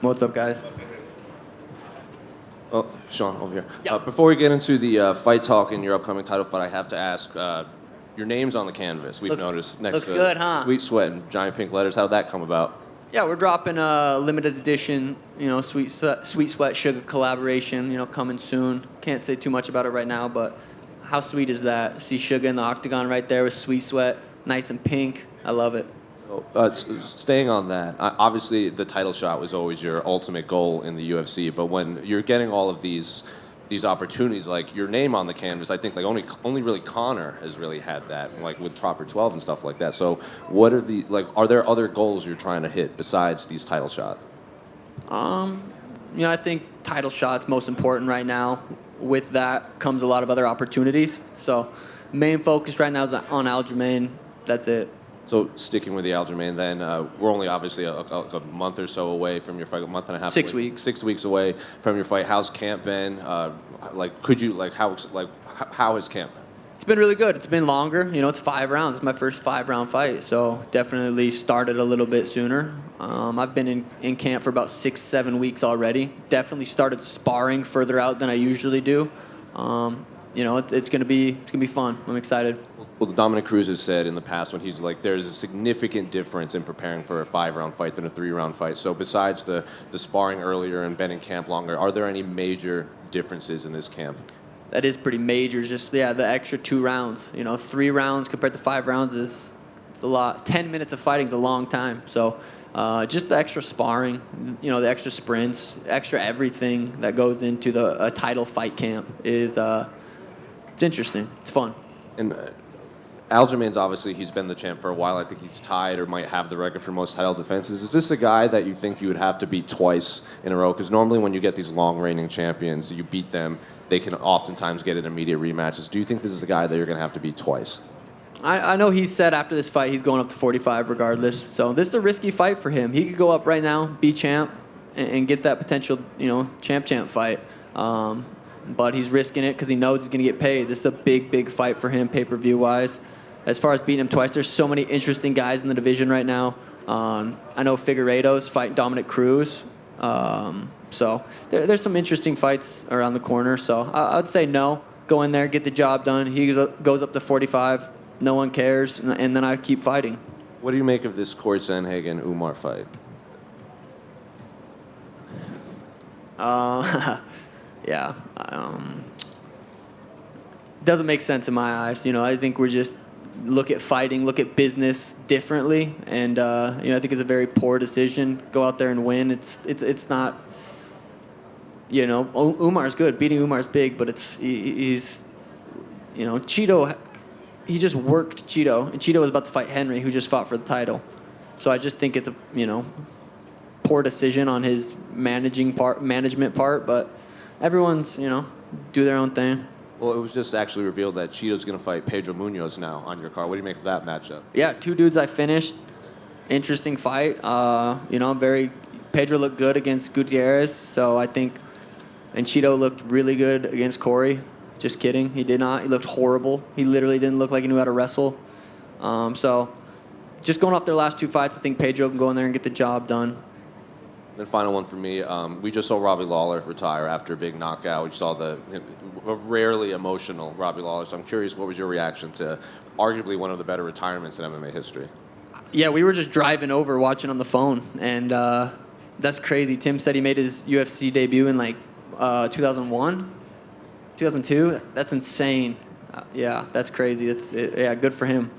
What's up, guys? Oh, Sean, over here. Yeah. Before we get into the fight talk in your upcoming title fight, I have to ask, your name's on the canvas. We've noticed next looks to good, huh? Sweet Sweat and giant pink letters. How'd that come about? Yeah, we're dropping a limited edition, Sweet Sweat Sugar collaboration, coming soon. Can't say too much about it right now, but how sweet is that? See Sugar in the octagon right there with Sweet Sweat, nice and pink. I love it. Staying on that, obviously the title shot was always your ultimate goal in the UFC, but when you're getting all of these opportunities, like your name on the canvas, I think like only really Connor has really had that, like with Proper 12 and stuff like that. So what are are there other goals you're trying to hit besides these title shots? I think title shot's most important right now. With that comes a lot of other opportunities. So main focus right now is on Aljamain. That's it. So sticking with the Aljamain, then we're only obviously a month or so away from your fight, a month and a half. 6 away, weeks. 6 weeks away from your fight. How's camp been? How has camp been? It's been really good. It's been longer. It's 5 rounds. It's my first 5-round fight, so definitely started a little bit sooner. I've been in camp for about 6-7 weeks already. Definitely started sparring further out than I usually do. It's gonna be fun. I'm excited. Well, Dominic Cruz has said in the past when he's like, there's a significant difference in preparing for a 5-round fight than a 3-round fight. So besides the sparring earlier and been in camp longer, are there any major differences in this camp? That is pretty major. Just the extra 2 rounds. 3 rounds compared to 5 rounds it's a lot. 10 minutes of fighting is a long time. So just the extra sparring, the extra sprints, extra everything that goes into a title fight camp is it's interesting. It's fun. And Aljamain's obviously, he's been the champ for a while. I think he's tied or might have the record for most title defenses. Is this a guy that you think you would have to beat twice in a row? Because normally when you get these long reigning champions, you beat them, they can oftentimes get in immediate rematches. Do you think this is a guy that you're going to have to beat twice? I know he said after this fight he's going up to 45 regardless. So this is a risky fight for him. He could go up right now, be champ, and get that potential, champ fight. But he's risking it because he knows he's going to get paid. This is a big fight for him pay-per-view wise. As far as beating him twice, there's so many interesting guys in the division right now. I know Figueiredo's fighting Dominic Cruz. So there's some interesting fights around the corner. So I'd say no. Go in there, get the job done. He goes up to 45. No one cares. And then I keep fighting. What do you make of this Corey Sandhagen-Umar fight? Yeah. Doesn't make sense in my eyes. I think we're just look at fighting, look at business differently, and I think it's a very poor decision. Go out there and win. It's not. Umar's good. Beating Umar's big, but he's Cheeto. He just worked Cheeto, and Cheeto was about to fight Henry, who just fought for the title. So I just think it's a poor decision on his management part, but everyone's do their own thing. Well, it was just actually revealed that Cheeto's going to fight Pedro Munoz now on your card. What do you make of that matchup? Yeah, 2 dudes I finished. Interesting fight. Pedro looked good against Gutierrez, so I think, and Cheeto looked really good against Corey. Just kidding, he did not. He looked horrible. He literally didn't look like he knew how to wrestle. So just going off their last 2 fights, I think Pedro can go in there and get the job done. Then final one for me. We just saw Robbie Lawler retire after a big knockout. We saw a rarely emotional Robbie Lawler. So I'm curious, what was your reaction to arguably one of the better retirements in MMA history? Yeah, we were just driving over, watching on the phone, and that's crazy. Tim said he made his UFC debut in 2001, 2002. That's insane. Yeah, that's crazy. Good for him.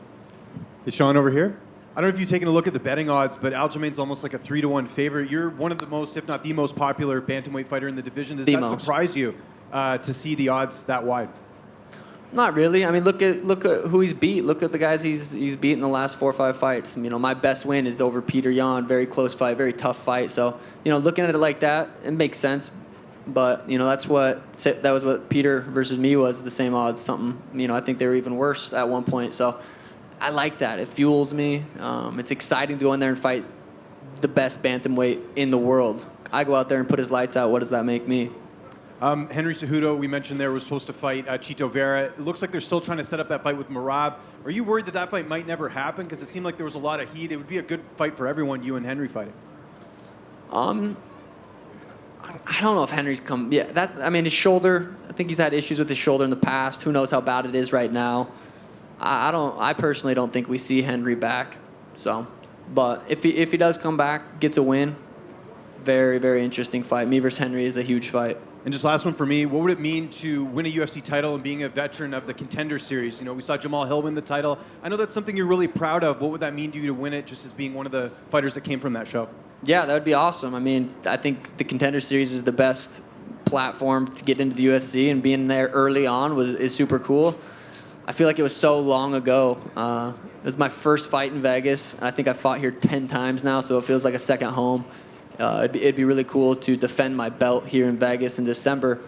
Hey, Sean, over here. I don't know if you've taken a look at the betting odds, but Aljamain's almost like a 3-1 favorite. You're one of the most, if not the most popular bantamweight fighter in the division. Does that surprise you to see the odds that wide? Not really. I mean, look at who he's beat. Look at the guys he's beat in the last 4 or 5 fights. My best win is over Peter Yan. Very close fight, very tough fight. So, looking at it like that, it makes sense. But that was what Peter versus me was, the same odds. Something. I think they were even worse at one point. So I like that. It fuels me. It's exciting to go in there and fight the best bantamweight in the world. I go out there and put his lights out. What does that make me? Henry Cejudo, we mentioned there, was supposed to fight Chito Vera. It looks like they're still trying to set up that fight with Merab. Are you worried that fight might never happen? Because it seemed like there was a lot of heat. It would be a good fight for everyone, you and Henry fighting. I don't know if Henry's come. Yeah, his shoulder. I think he's had issues with his shoulder in the past. Who knows how bad it is right now? I personally don't think we see Henry back. So, but if he does come back, gets a win, very, very interesting fight. Me versus Henry is a huge fight. And just last one for me, what would it mean to win a UFC title and being a veteran of the Contender Series? We saw Jamal Hill win the title. I know that's something you're really proud of. What would that mean to you to win it just as being one of the fighters that came from that show? Yeah, that would be awesome. I think the Contender Series is the best platform to get into the UFC, and being there early on is super cool. I feel like it was so long ago. It was my first fight in Vegas, and I think I fought here 10 times now, so it feels like a second home. It'd be really cool to defend my belt here in Vegas in December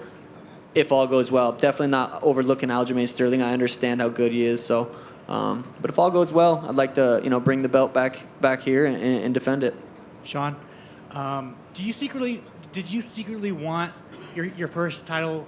if all goes well. Definitely not overlooking Aljamain Sterling. I understand how good he is. So, but if all goes well, I'd like to bring the belt back here and defend it. Sean, did you secretly want your first title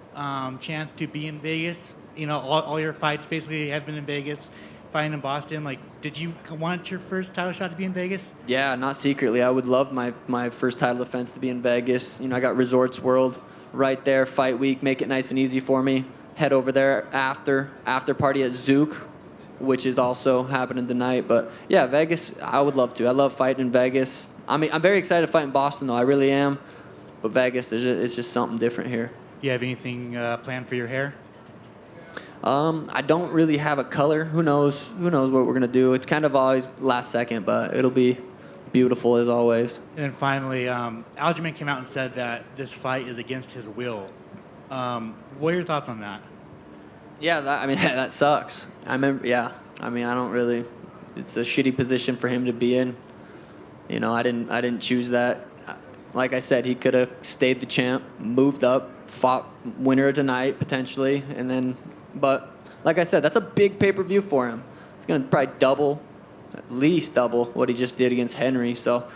chance to be in Vegas? All your fights basically have been in Vegas. Fighting in Boston, did you want your first title shot to be in Vegas? Yeah, not secretly. I would love my first title defense to be in Vegas. I got Resorts World right there, fight week, make it nice and easy for me. Head over there after party at Zook, which is also happening tonight. But yeah, Vegas, I would love to. I love fighting in Vegas. I'm very excited to fight in Boston, though. I really am. But Vegas, it's just something different here. Do you have anything planned for your hair? I don't really have a color. Who knows what we're going to do. It's kind of always last second, but it'll be beautiful as always. And then finally, Aljamain came out and said that this fight is against his will. What are your thoughts on that? Yeah, that sucks. I remember, yeah. I don't really, it's a shitty position for him to be in. I didn't choose that. Like I said, he could have stayed the champ, moved up, fought winner tonight potentially, and then, but like I said, that's a big pay-per-view for him. It's going to probably at least double what he just did against Henry. So,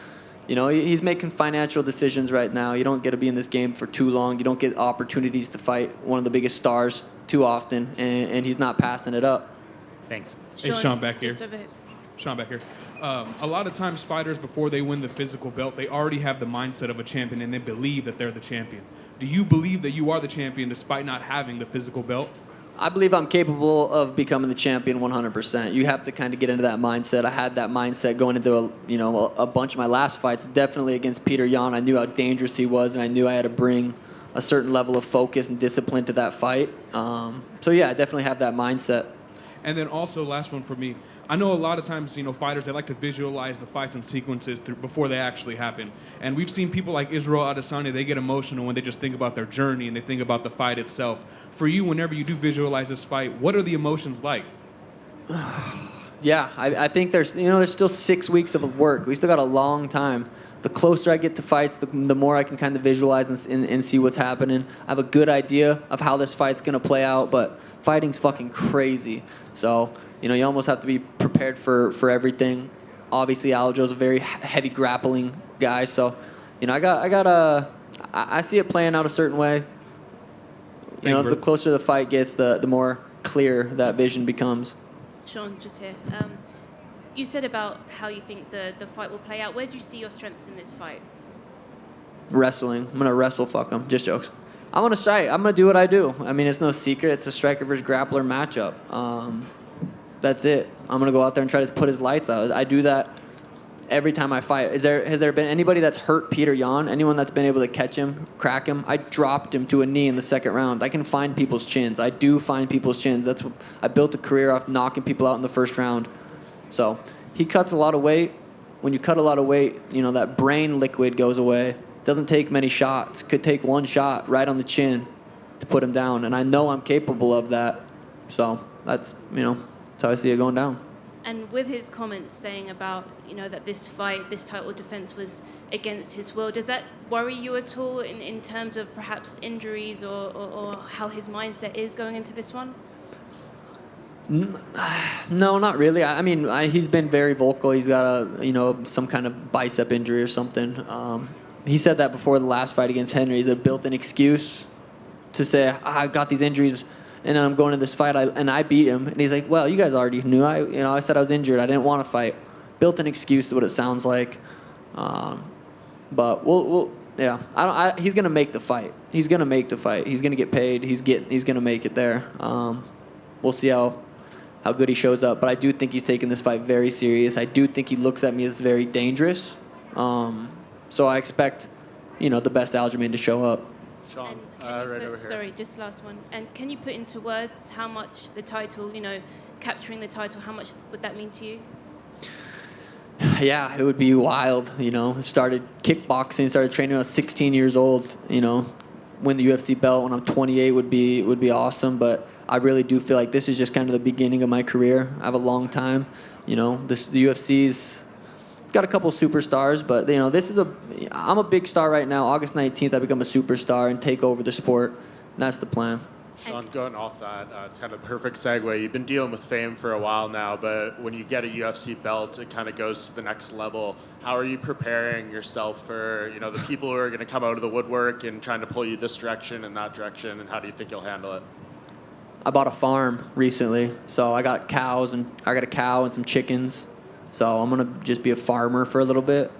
he's making financial decisions right now. You don't get to be in this game for too long. You don't get opportunities to fight one of the biggest stars too often, and he's not passing it up. Thanks. Hey, Sean back here. Sean back here. A lot of times fighters, before they win the physical belt, they already have the mindset of a champion, and they believe that they're the champion. Do you believe that you are the champion despite not having the physical belt? I believe I'm capable of becoming the champion 100%. You have to kind of get into that mindset. I had that mindset going into a bunch of my last fights. Definitely against Peter Yan, I knew how dangerous he was, and I knew I had to bring a certain level of focus and discipline to that fight. So yeah, I definitely have that mindset. And then also, last one for me. I know a lot of times, fighters, they like to visualize the fights and sequences before they actually happen. And we've seen people like Israel Adesanya, they get emotional when they just think about their journey and they think about the fight itself. For you, whenever you do visualize this fight, what are the emotions like? Yeah, I think there's still 6 weeks of work. We still got a long time. The closer I get to fights, the more I can kind of visualize and see what's happening. I have a good idea of how this fight's going to play out, but fighting's fucking crazy. So, you almost have to be prepared for everything. Obviously, Aljo's a very heavy grappling guy, so, I see it playing out a certain way. The closer the fight gets, the more clear that vision becomes. Sean, just here. You said about how you think the fight will play out. Where do you see your strengths in this fight? Wrestling. I'm going to wrestle fuck him. Just jokes. I'm going to strike. I'm going to do what I do. It's no secret. It's a striker versus grappler matchup. That's it. I'm going to go out there and try to put his lights out. I do that every time I fight. Has there been anybody that's hurt Peter Yan? Anyone that's been able to catch him, crack him? I dropped him to a knee in the second round. I can find people's chins. I do find people's chins. I built a career off knocking people out in the first round. So he cuts a lot of weight. When you cut a lot of weight, that brain liquid goes away. It doesn't take many shots. Could take one shot right on the chin to put him down. And I know I'm capable of that. So that's how I see it going down. And with his comments saying about, that this title defense was against his will, does that worry you at all in terms of perhaps injuries or how his mindset is going into this one? No, not really. He's been very vocal. He's got some kind of bicep injury or something. He said that before the last fight against Henry. He's a built-in excuse to say, I got these injuries and I'm going to this fight and I beat him. And he's like, well, you guys already knew. I said I was injured. I didn't want to fight. Built-in excuse is what it sounds like. But Yeah, he's gonna make the fight. He's gonna make the fight. He's gonna get paid. He's gonna make it there. We'll see how good he shows up. But I do think he's taking this fight very serious. I do think he looks at me as very dangerous. So I expect, the best Aljamain to show up. Sean, And right over here. sorry, just last one. And can you put into words how much the title, capturing the title, how much would that mean to you? Yeah, it would be wild. Started kickboxing, started training when I was 16 years old. Win the UFC belt when I'm 28 would be awesome. But I really do feel like this is just kind of the beginning of my career. I have a long time. The UFC's got a couple superstars, but I'm a big star right now. August 19th, I become a superstar and take over the sport. And that's the plan. Sean, going off that, it's kind of a perfect segue. You've been dealing with fame for a while now, but when you get a UFC belt, it kind of goes to the next level. How are you preparing yourself for, the people who are going to come out of the woodwork and trying to pull you this direction and that direction, and how do you think you'll handle it? I bought a farm recently, so I got a cow and some chickens. So I'm gonna just be a farmer for a little bit,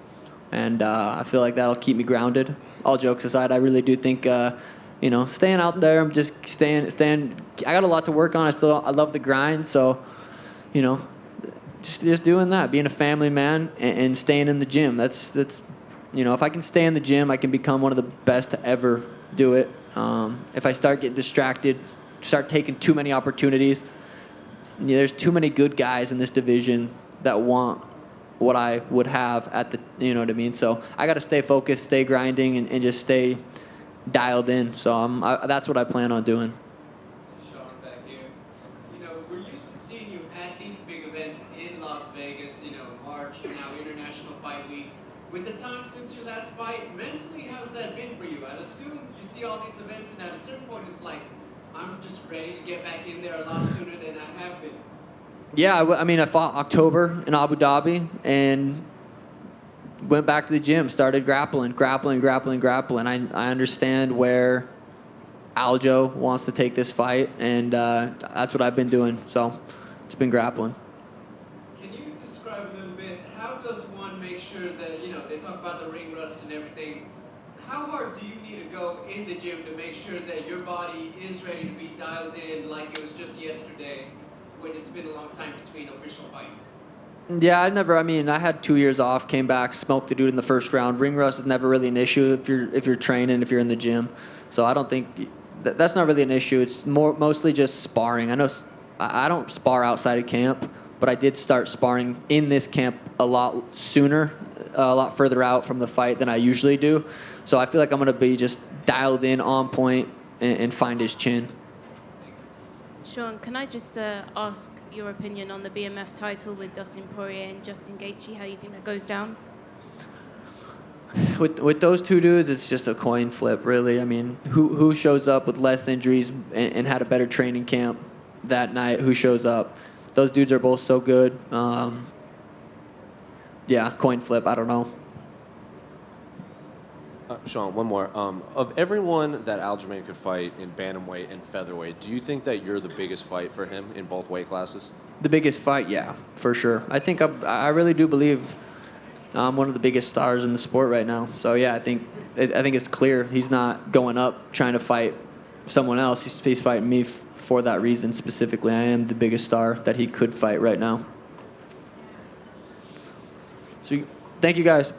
and I feel like that'll keep me grounded. All jokes aside, I really do think, staying out there, I'm just staying. I got a lot to work on. I love the grind, so, just doing that, being a family man and staying in the gym. That's if I can stay in the gym, I can become one of the best to ever do it. If I start getting distracted, start taking too many opportunities, there's too many good guys in this division that want what I would have at the, you know what I mean? So I got to stay focused, stay grinding, and just stay dialed in. So that's what I plan on doing. Sean back here. We're used to seeing you at these big events in Las Vegas, March, now International Fight Week. With the time since your last fight, mentally, how's that been for you? I'd assume you see all these events, and at a certain point, it's like, I'm just ready to get back in there a lot sooner than I have been. Yeah, I fought October in Abu Dhabi and went back to the gym, started grappling. I understand where Aljo wants to take this fight, and that's what I've been doing. So it's been grappling. Can you describe a little bit, how does one make sure that, they talk about the ring rust and everything. How hard do you need to go in the gym to make sure that your body is ready to be dialed in like it was just yesterday, when it's been a long time between official fights? Yeah, I had 2 years off, came back, smoked the dude in the first round. Ring rust is never really an issue if you're training, if you're in the gym. So I don't think that's not really an issue. It's mostly just sparring. I know I don't spar outside of camp, but I did start sparring in this camp a lot sooner, a lot further out from the fight than I usually do. So I feel like I'm going to be just dialed in, on point, and find his chin. Sean, can I just ask your opinion on the BMF title with Dustin Poirier and Justin Gaethje? How you think that goes down? With those two dudes, it's just a coin flip, really. Who shows up with less injuries and had a better training camp that night? Who shows up? Those dudes are both so good. Yeah, coin flip. I don't know. Sean, one more. Of everyone that Aljamain could fight in bantamweight and featherweight, do you think that you're the biggest fight for him in both weight classes? The biggest fight, yeah, for sure. I think I really do believe I'm one of the biggest stars in the sport right now. So yeah, I think it's clear he's not going up trying to fight someone else. He's fighting me for that reason specifically. I am the biggest star that he could fight right now. So thank you guys.